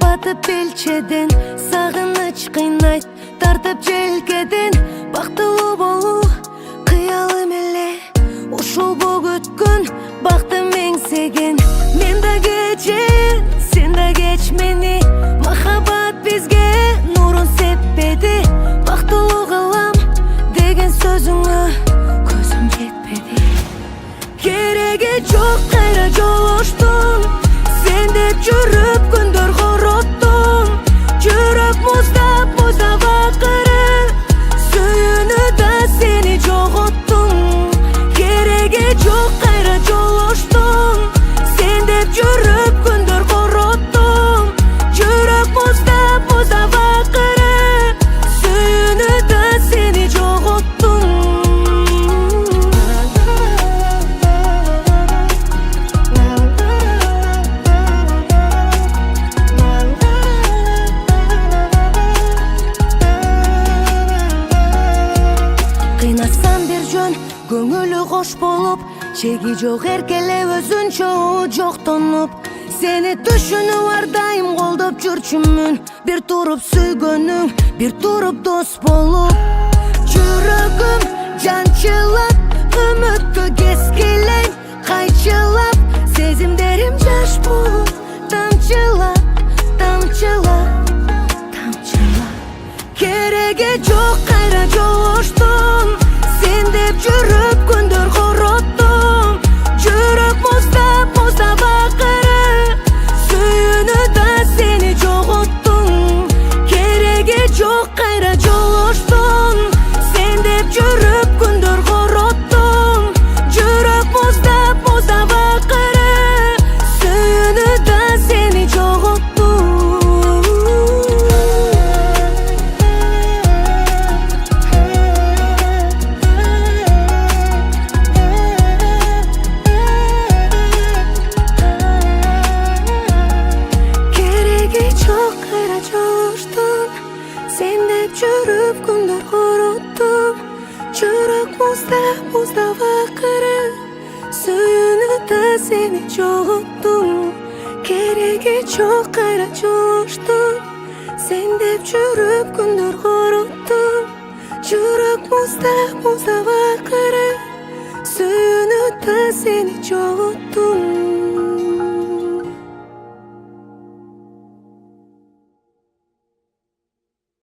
Батып белчеден сагыныч кыйнайт, тартып желкеден бактылуу болуу кыялым эле. Ушул бөгөткөн бактым эңсеген, мен да кечен, сен да кеч мени. Махаббат бизге нурун сеппеди, бактылуу кылам деген сөзүңө көзүм жетпеди. Кереги жок кайра жолуштум, сен деп жүрүп күндөр короттум. Жүрөк муздап муздап акыры, сүйүүнүдө сени жоготтум. Кереги жок кайра жолуштум, сен деп жүрүп күндөр короттум. Жүрөк муздап муздап акыры, сүйүүнүдө сени жоготтум. Кыйнасам бир жөн, көңүлү кош болуп, чеги жок эркеле өзүнчө жоктонуп. Сени түшүнүп ар дайым колдоп жүрчүмүн, бир туруп сүйгөнүң, бир туруп дос болуп. Жүрөгүм жанчылап, үмүттү кескилейм кайчылап. Сезимдерим жаш болуп тамчылап, тамчылап, тамчылап. Кереги жок кайра жолуштум, сен деп жүрүп күндөр короттум. Жүрөк муздап муздап акыры, сүйүүнүдө сени жоготтум. Кереги жок кайра жолуштум, сен деп жүрүп күндөр короттум. Жүрөк муздап муздап акыры, сүйүүнүдө сени жоготтум. Кереги жок кайра жолуштум, сен деп жүрүп күндөр короттум. Жүрөк муздап муздап акыры, сүйүүнүдө сени жоготтум. Кереги жок кайра жолуштум, сен деп жүрүп күндөр короттум. Жүрөк муздап муздап акыры, сүйүүнүдө сени жоготтум.